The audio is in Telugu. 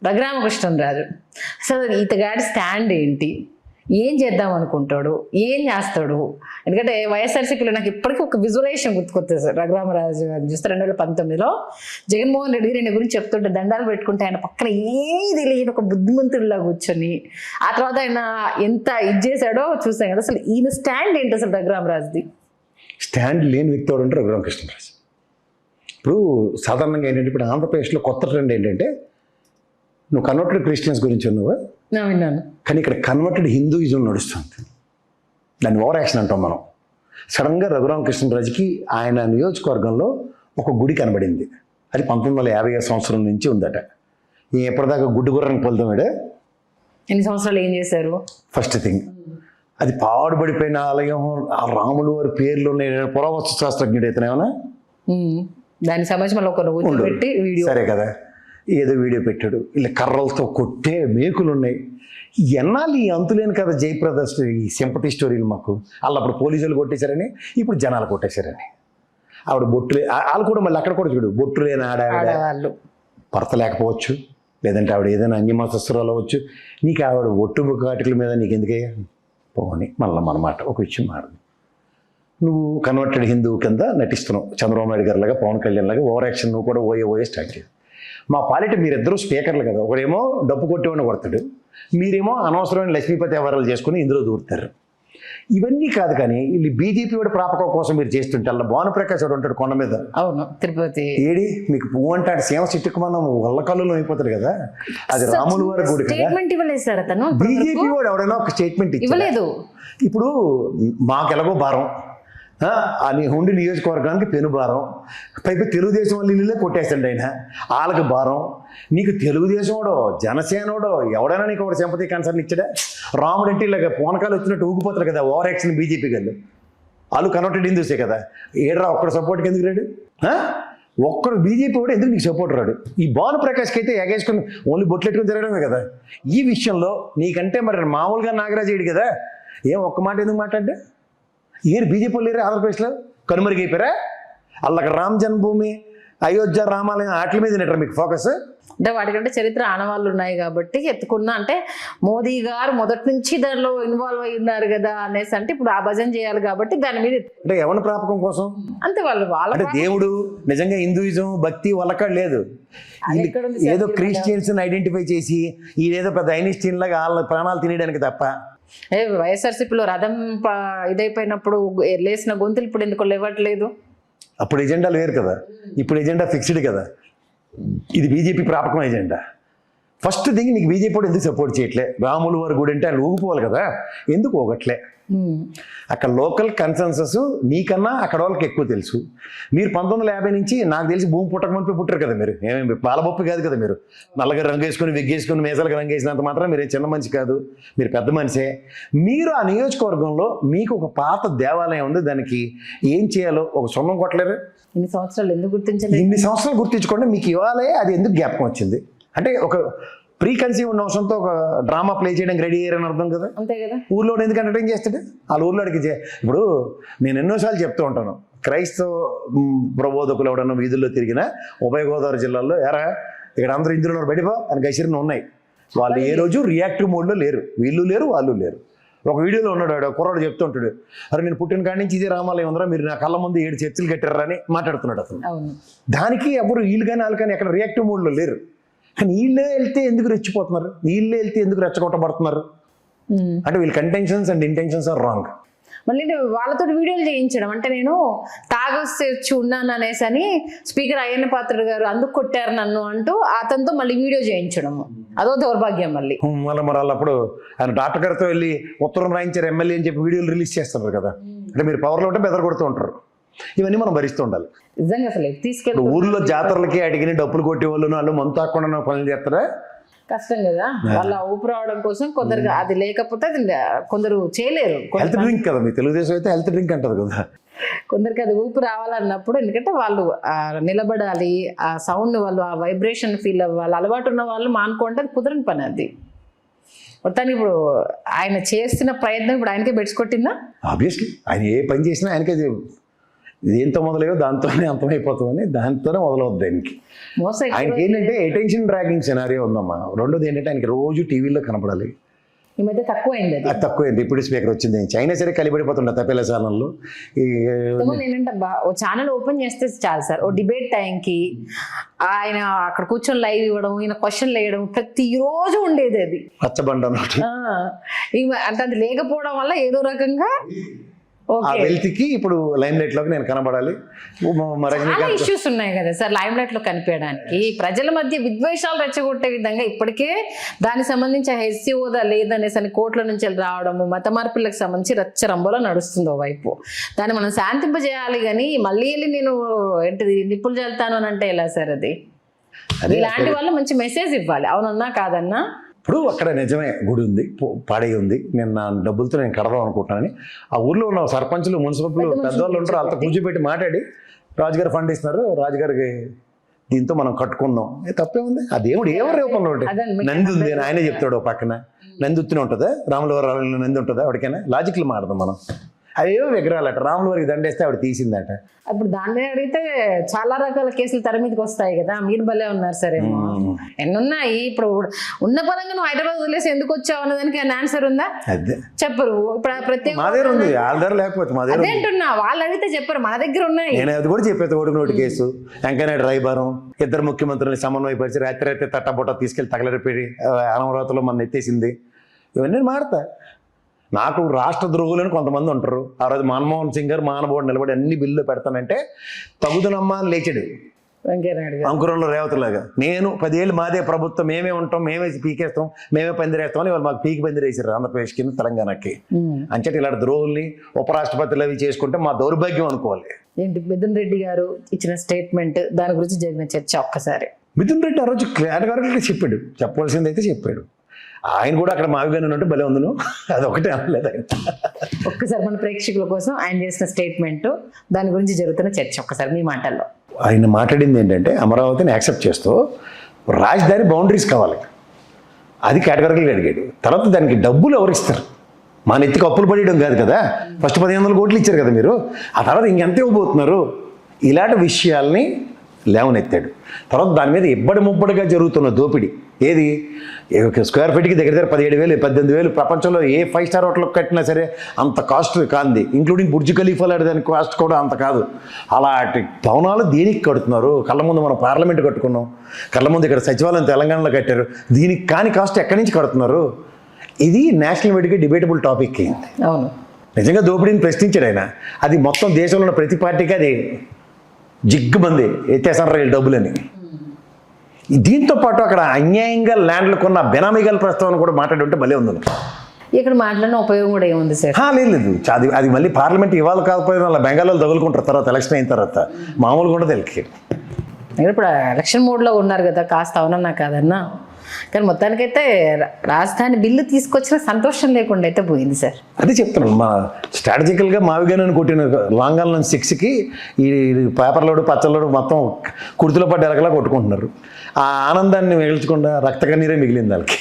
రఘురామకృష్ణరాజు అసలు ఇతగాడి స్టాండ్ ఏంటి, ఏం చేద్దాం అనుకుంటాడు, ఏం చేస్తాడు? ఎందుకంటే వైఎస్ఆర్సీపీలో నాకు ఇప్పటికీ ఒక విజువలైజేషన్ గుర్తుకొస్తుంది సార్. రఘురామరాజు చూస్తే 2019లో జగన్మోహన్ రెడ్డి గారి గురించి చెప్తుంటే దండాలు పెట్టుకుంటే ఆయన పక్కన ఏది తెలియని ఒక బుద్ధిమంతుడిలా కూర్చొని ఆ తర్వాత ఆయన ఎంత ఇది చేశాడో చూసాం కదా. అసలు ఈయన స్టాండ్ ఏంటి అసలు రఘురామరాజుది? స్టాండ్ లేని వ్యక్తి ఎవరు అంటే రఘురామకృష్ణరాజు. ఇప్పుడు సాధారణంగా ఏంటంటే ఇప్పుడు ఆంధ్రప్రదేశ్లో కొత్త ట్రెండ్ ఏంటంటే నువ్వు కన్వర్టెడ్ క్రిస్టియన్స్ గురించి ఉన్నావా? విన్నాను. కానీ ఇక్కడ కన్వర్టెడ్ హిందూయిజం నడుస్తుంది. దాన్ని ఓవర్ యాక్షన్ అంటాం మనం. సడన్గా రఘురామకృష్ణరాజుకి ఆయన నియోజకవర్గంలో ఒక గుడి కనబడింది. అది 1950 సంవత్సరం నుంచి ఉందట. ఎప్పటిదాకా గుడ్డు గుర్రానికి పొందాడు. ఎన్ని సంవత్సరాలు ఏం చేశారు? ఫస్ట్ థింగ్ అది పాడుబడిపోయిన ఆలయం. ఆ రాములు వారి పేర్లు పురావస్తు శాస్త్రజ్ఞుడు అయితేనేమన్నా దానికి సంబంధించి మళ్ళీ ఒక పెట్టి వీడియో సరే కదా ఏదో వీడియో పెట్టాడు. ఇలా కర్రలతో కొట్టే మేకులు ఉన్నాయి. ఎన్నాళ్ళు ఈ అంతులేని కదా జయప్రద ఈ సింపతి స్టోరీలు మాకు. వాళ్ళు అప్పుడు పోలీసులు కొట్టేశారని, ఇప్పుడు జనాలు కొట్టేశారని. ఆవిడ బొట్టులే వాళ్ళు కూడా మళ్ళీ అక్కడ కూడా చూడు బొట్టు లేని ఆడవాళ్ళు భర్త లేకపోవచ్చు, లేదంటే ఆవిడ ఏదైనా అన్యమతస్తురాలు అవ్వచ్చు. నీకు ఆవిడ ఒట్టు కాటికల మీద నీకు ఎందుకయ్యా పోని. మళ్ళీ మనమాట ఒక విషయం మారదు. నువ్వు కన్వర్టెడ్ హిందువు కింద నటిస్తున్నావు. చంద్రబాబు నాయుడు గారి లాగా, పవన్ కళ్యాణ్ లాగా ఓవర్ యాక్షన్ నువ్వు కూడా ఓయే స్టార్ట్ చేయాలి. మా పాలిట మీరిద్దరూ స్పీకర్లు కదా. ఒకడేమో డబ్బు కొట్టేవాడిని కొడతాడు, మీరేమో అనవసరమైన లక్ష్మీపతి వ్యవహారాలు చేసుకుని ఇందులో దూరుతారు. ఇవన్నీ కాదు కానీ వీళ్ళు బీజేపీ వాడి ప్రాపకం కోసం మీరు చేస్తుంటే అలా భానుప్రకాష్ వాడు ఉంటాడు కొండ మీద. అవును, తిరుపతి ఏడి మీకు పువ్వు అంటాడు సీమ చిట్టుకు మనం వల్లకల్లులో అయిపోతాడు కదా. అది రాములు వారి గుడి కదా. బీజేపీ వాడు ఎవడైనా ఒక స్టేట్మెంట్ ఇవ్వలేదు. ఇప్పుడు మాకెలాగో భారం అని ఉండి నియోజకవర్గానికి పెను భారం, పైపు తెలుగుదేశం వాళ్ళు ఇల్లులే కొట్టేస్తాడు ఆయన. వాళ్ళకి భారం. నీకు తెలుగుదేశం వాడో జనసేనోడో ఎవడైనా నీకు ఒకటి సింపతి కన్సర్న్ ఇచ్చాడా? రాముడు అంటే ఇలాగ పోనకాలు వచ్చినట్టు ఊగిపోతారు కదా ఓవర్ యాక్షన్ బీజేపీ గారు. వాళ్ళు కన్వర్టెడ్ హిందూసే కదా. ఏడ్రా ఒక్కడ సపోర్ట్కి ఎందుకు రాడు? ఒక్కడు బీజేపీ వాడు ఎందుకు నీకు సపోర్ట్ రాడు? ఈ భానుప్రకాష్కి అయితే ఎగేసుకుని ఓన్లీ బొట్లెట్టుకుని తిరగడమే కదా. ఈ విషయంలో నీకంటే మరి మామూలుగా నాగరాజు ఏడు కదా. ఏం ఒక్క మాట ఎందుకు మాట్లాడ్డా? ఏరు బీజేపీ వాళ్ళు లేరు ఆంధ్రప్రదేశ్లో కనుమరుగైపోయారా? అక్కడ రామ జన్మభూమి, అయోధ్య, రామాలయం వాటి మీద నెట్టరు మీకు ఫోకస్. అంటే వాటికంటే చరిత్ర ఆనవాళ్ళు ఉన్నాయి కాబట్టి ఎత్తుకున్నా. అంటే మోదీ గారు మొదటి నుంచి దానిలో ఇన్వాల్వ్ అయి ఉన్నారు కదా అనేసి అంటే ఇప్పుడు ఆ భజన చేయాలి కాబట్టి దాని మీద అంటే ఎవరి ప్రాపకం కోసం అంతే వాళ్ళ అంటే దేవుడు నిజంగా హిందూయిజం భక్తి వాళ్ళక్కడ లేదు. ఏదో క్రిస్టియన్స్ ఐడెంటిఫై చేసి ఇదేదో పెద్ద ఐనిస్టీన్ లాగా వాళ్ళ ప్రాణాలు తినేయడానికి తప్ప. వైఎస్ఆర్సీపీలో రథం ఇదైపోయినప్పుడు లేసిన గొంతులు ఇప్పుడు ఎందుకు లేవట్లేదు? అప్పుడు ఎజెండాలు వేరు కదా, ఇప్పుడు ఎజెండా ఫిక్స్డ్ కదా. ఇది బీజేపీ ప్రాపకం ఎజెండా. ఫస్ట్ థింగ్ నీకు బీజేపీ కూడా ఎందుకు సపోర్ట్ చేయట్లే? రాములు వారి గుడి అంటే ఆయన ఊగిపోవాలి కదా, ఎందుకు ఊగట్లే? అక్కడ లోకల్ కన్సెన్సస్ నీకన్నా అక్కడ వాళ్ళకి ఎక్కువ తెలుసు. మీరు 1950 నుంచి నాకు తెలిసి భూమి పుట్టకమునిపై పుట్టారు కదా. మీరు ఏమేమి పాలబొప్పి కాదు కదా. మీరు నల్లగా రంగు వేసుకొని విగ్గేసుకొని మీసాలకు రంగు వేసినంత మాత్రం మీరు చిన్న మనిషి కాదు, మీరు పెద్ద మనిషే. మీరు ఆ నియోజకవర్గంలో మీకు ఒక పాత దేవాలయం ఉంది, దానికి ఏం చేయాలో ఒక సొన్నం కొట్టలేరు. ఇన్ని సంవత్సరాలు ఎందుకు గుర్తించలేదు? ఇన్ని సంవత్సరాలు గుర్తించుకోండి. మీకు ఇవ్వాలే అది ఎందుకు జ్ఞాపకం వచ్చింది అంటే ఒక ప్రీ కన్సీవ్ ఉన్న అవసరంతో ఒక డ్రామా ప్లే చేయడానికి రెడీ అయ్యారని అర్థం కదా. అంతే కదా. ఊర్లో ఎందుకు ఎంటర్టైన్ చేస్తాడు? వాళ్ళ ఊర్లో అడిగి ఇప్పుడు నేను ఎన్నోసార్లు చెప్తూ ఉంటాను, క్రైస్తవ ప్రబోధకులు ఎవడన్నా వీధుల్లో తిరిగినా ఉభయ గోదావరి జిల్లాల్లో ఎరా ఇక్కడ అందరూ ఇందులో బయటపో అని గసిరిని ఉన్నాయి. వాళ్ళు ఏ రోజు రియాక్టివ్ మోడ్లో లేరు. వీళ్ళు లేరు, వాళ్ళు లేరు. ఒక వీడియోలో ఉన్నాడు కుర్రాడు చెప్తూ ఉంటాడు, అరే నేను పుట్టిన కాడి నుంచి ఇదే రామాలయం ఉందరా, మీరు నా కళ్ళ ముందు 7 చర్చిలు కట్టారా అని మాట్లాడుతున్నాడు అతను. దానికి ఎవరు వీళ్ళు కానీ వాళ్ళు కానీ ఎక్కడ రియాక్టివ్ మోడ్లో లేరు. కానీ వీళ్ళే వెళ్తే ఎందుకు రెచ్చిపోతున్నారు? వీళ్ళే వెళ్తే ఎందుకు రెచ్చగొట్టబడుతున్నారు? అంటే వీళ్ళ contentions and intentions are wrong. మళ్ళీ వాళ్ళతో వీడియోలు చేయించడం అంటే నేను తాగొచ్చి ఉన్నాను అనేసి అని స్పీకర్ అయ్యన్న పాత్రుడు గారు అందుకు కొట్టారు నన్ను అంటూ అతనితో మళ్ళీ వీడియో చేయించడము అదో దౌర్భాగ్యం. మళ్ళీ మరి అప్పుడు ఆయన డాక్టర్ గారితో వెళ్ళి ఉత్తరం రాయించారు ఎమ్మెల్యే అని చెప్పి వీడియోలు రిలీజ్ చేస్తున్నారు కదా. అంటే మీరు పవర్లో ఉంటే బెదర్ కొడుతూ ఉంటారు. ఇవన్నీ మనం భరిస్తూ ఉండాలి. నిజంగా అసలు తీసుకెళ్ళి ఊర్లో జాతరలకి అడిగిన డబ్బులు కొట్టే వాళ్ళు వాళ్ళు మందు తాకుండా పనులు చేస్తారా? కష్టం కదా. వాళ్ళ ఊపు రావడం కోసం కొందరు అది లేకపోతే అది కొందరు చేయలేరు. హెల్త్ డ్రింక్ కదా, మీ తెలుగుదేశం అయితే హెల్త్ డ్రింక్ అంటారు కదా. కొందరికి అది ఊపు రావాలన్నప్పుడు ఎందుకంటే వాళ్ళు నిలబడాలి, ఆ సౌండ్ వాళ్ళు ఆ వైబ్రేషన్ ఫీల్ అవ్వాలి. అలవాటు ఉన్న వాళ్ళు మానుకుంటే అది కుదరని పని. అది మొత్తానికి ఇప్పుడు ఆయన చేస్తున్న ప్రయత్నం ఇప్పుడు ఆయనకే బెడ్స్ కొట్టిందా? ఆబ్వియస్లీ ఆయన ఏ పని చేసినా ఆయనకే దేంతో మొదలయ్యో దాంతోనే అంతమైపోతామని దాంతోనే మొదలవుద్ది ఆయనకి. మోసం ఆయనకి ఏంటంటే అటెన్షన్ డ్రాగింగ్ సినారియో ఉందమ్మా. రెండోది ఏంటంటే ఆయనకి రోజు టీవీలో కనపడాలి. ఈ మధ్య తక్కువైంది అది. అది తక్కువైంది. డిప్యూటీ స్పీకర్ వచ్చింది అయినా సరే కలిపడిపోతుండే తప్పేల ఛానల్లో. ఏంటంటే ఓ ఛానల్ ఓపెన్ చేస్తే చాలు సార్, ఓ డిబేట్ టైంకి ఆయన అక్కడ కూర్చొని లైవ్ ఇవ్వడం, ఈయన క్వశ్చన్లు వేయడం ప్రతిరోజు ఉండేది అది. పచ్చబండ అంటే అది లేకపోవడం వల్ల ఏదో రకంగా ఆ వెల్త్కి ఇప్పుడు లైమ్ లైట్ లోకి నేను కనబడాలి. చాలా ఇష్యూస్ ఉన్నాయి కదా సార్ లైమ్ లైట్ లో కనిపించడానికి. ప్రజల మధ్య విద్వేషాలు రెచ్చగొట్టే విధంగా ఇప్పటికే దానికి సంబంధించి హెచ్సి హోదా లేదనేసి అని కోర్టుల నుంచి రావడము, మత మార్పులకు సంబంధించి రచ్చరంబలో నడుస్తుంది ఓవైపు. దాన్ని మనం శాంతింపజేయాలి కానీ మళ్ళీ వెళ్ళి నేను ఏంటిది నిప్పులు చల్లుతాను అని అంటే ఎలా సార్? అది ఇలాంటి వాళ్ళు మంచి మెసేజ్ ఇవ్వాలి, అవునన్నా కాదన్నా. ఇప్పుడు అక్కడ నిజమే గుడి ఉంది, పాడై ఉంది, నేను నా డబ్బులతో నేను కడదాం అనుకుంటున్నానని ఆ ఊర్లో ఉన్న సర్పంచులు, మున్సిపల్ పెద్దవాళ్ళు ఉంటారు, అంత కూర్చోబెట్టి మాట్లాడి రాజుగారు ఫండ్ ఇస్తున్నారు, రాజుగారికి దీంతో మనం కట్టుకుందాం. తప్పే ఉంది. ఆ దేవుడు ఎవరి రూపంలో ఉంటాయి. నంది ఉంది అని ఆయనే చెప్తాడు. పక్కన నంది ఉత్తిన ఉంటుందా? రాముల నంది ఉంటుందా? ఎవరికైనా లాజిక్లు మాడదాం మనం. అయ్యో విగ్రహాలట, రాముల వారికి దండేస్తే ఆవిడ తీసిందట. అప్పుడు దాన్ని అడిగితే చాలా రకాల కేసులు తెర మీదకి వస్తాయి కదా. మీరు భలే ఉన్నారు సరే, ఎన్నున్నాయి. ఇప్పుడు ఉన్న పరంగా నువ్వు హైదరాబాద్ వదిలేసి ఎందుకు వచ్చావు అన్నదానికి ఆన్సర్ ఉందా? చెప్పరు. ఇప్పుడు ప్రత్యేక అదేంటున్నా వాళ్ళు అడిగితే చెప్పరు, మన దగ్గర ఉన్నాయి. నేను అది కూడా చెప్పేది. ఓడి నోటి కేసు, వెంకయ్యనాయుడు రాయబారం, ఇద్దరు ముఖ్యమంత్రులు సమన్వయపరిచి రాత్రి తట్టబొట్ట తీసుకెళ్లి తగలరిపోయి అమరావతిలో మన ఎత్తేసింది. ఇవన్నీ మాడతా. నాకు రాష్ట్ర ద్రోహులని కొంతమంది ఉంటారు. ఆ రోజు మన్మోహన్ సింగ్ గారు మానబోడు నిలబడి అన్ని బిల్లు పెడతానంటే తగుదనమ్మా అని లేచాడు అంకురంలో రేవతిలాగా. నేను 10 ఏళ్ళు మాదే ప్రభుత్వం, మేమే ఉంటాం, మేమే పీకేస్తాం, మేమే పందిరేస్తాం అని వాళ్ళు మాకు పీకి పందిరేసారు ఆంధ్రప్రదేశ్ కింద తెలంగాణకి. అంచేటి ఇలాంటి ద్రోహుల్ని ఉపరాష్ట్రపతులు అవి చేసుకుంటే మా దౌర్భాగ్యం అనుకోవాలి. ఏంటి మిథున్ రెడ్డి గారు ఇచ్చిన స్టేట్మెంట్, దాని గురించి జరిగిన చర్చ ఒక్కసారి. మిథున్ రెడ్డి ఆ రోజు క్లారిటీగా చెప్పాడు, చెప్పవలసింది అయితే చెప్పాడు. ఆయన కూడా అక్కడ మావిగానే ఉన్నట్టు భలే ఉందను, అదొకటే అనలేదు ఆయన. ఒక్కసారి మన ప్రేక్షకుల కోసం ఆయన చేసిన స్టేట్మెంట్, దాని గురించి జరుగుతున్న చర్చ ఒక్కసారి మీ మాటల్లో. ఆయన మాట్లాడింది ఏంటంటే అమరావతిని యాక్సెప్ట్ చేస్తూ రాజధాని బౌండరీస్ కావాలి, అది కేటగిరీగా అడిగాడు. తర్వాత దానికి డబ్బులు ఎవరు ఇస్తారు? మా నెత్తికి అప్పులు పడేయడం కాదు కదా. ఫస్ట్ 1500 కోట్లు ఇచ్చారు కదా మీరు, ఆ తర్వాత ఇంకెంత ఇవ్వబోతున్నారు? ఇలాంటి విషయాల్ని లేవనెత్తాడు. తర్వాత దాని మీద ఇబ్బడి ముబ్బడిగా జరుగుతున్న దోపిడీ ఏది? స్క్వేర్ ఫీట్కి దగ్గర 17,000 18,000 ప్రపంచంలో ఏ 5 స్టార్ హోటల్ కట్టినా సరే అంత కాస్ట్ కాంది, ఇంక్లూడింగ్ బుర్జ్ ఖలీఫా లాంటి దాని కాస్ట్ కూడా అంత కాదు. అలాంటి భవనాలు దేనికి కడుతున్నారు? కళ్ళ ముందు మనం పార్లమెంట్ కట్టుకున్నాం, కళ్ళ ముందు ఇక్కడ సచివాలయం తెలంగాణలో కట్టారు, దీనికి కాని కాస్ట్ ఎక్కడి నుంచి కడుతున్నారు? ఇది నేషనల్ మీడియాకి డిబేటబుల్ టాపిక్ అయింది. అవును, నిజంగా దోపిడీని ప్రశ్నించాడు ఆయన. అది మొత్తం దేశంలో ఉన్న ప్రతి పార్టీకి అది జిగ్గుమంది ఎత్తేసారు రైలు డబ్బులని. దీంతో పాటు అక్కడ అన్యాయంగా ల్యాండ్లు కొన్న బెనామీగల ప్రస్తావన కూడా మాట్లాడుంటే భలే ఉంది. ఇక్కడ మాట్లాడిన ఉపయోగం కూడా ఏముంది సార్? లేదు, అది మళ్ళీ పార్లమెంట్ ఇవాళ కాకపోయినా వాళ్ళ బెంగాల్లో తగులుకుంటారు తర్వాత ఎలక్షన్ అయిన తర్వాత, మామూలుగా ఉండదు వెళ్ళి. ఇప్పుడు ఎలక్షన్ మోడ్లో ఉన్నారు కదా, కాస్త అవునన్నా కాదన్నా. కానీ మొత్తానికైతే రాజధాని బిల్లు తీసుకొచ్చిన సంతోషం లేకుండా అయితే పోయింది సార్. అదే చెప్తున్నాను, మా స్ట్రాటజికల్గా మావిగానని కొట్టిన లాంగాల్ 6కి ఈ పేపర్లోడు పచ్చలోడు మొత్తం కుర్తిలో పడ్డ ఎలకలా కొట్టుకుంటున్నారు. ఆ ఆనందాన్ని మిగిల్చకుండా రక్త కన్నీరే మిగిలింది వాళ్ళకి.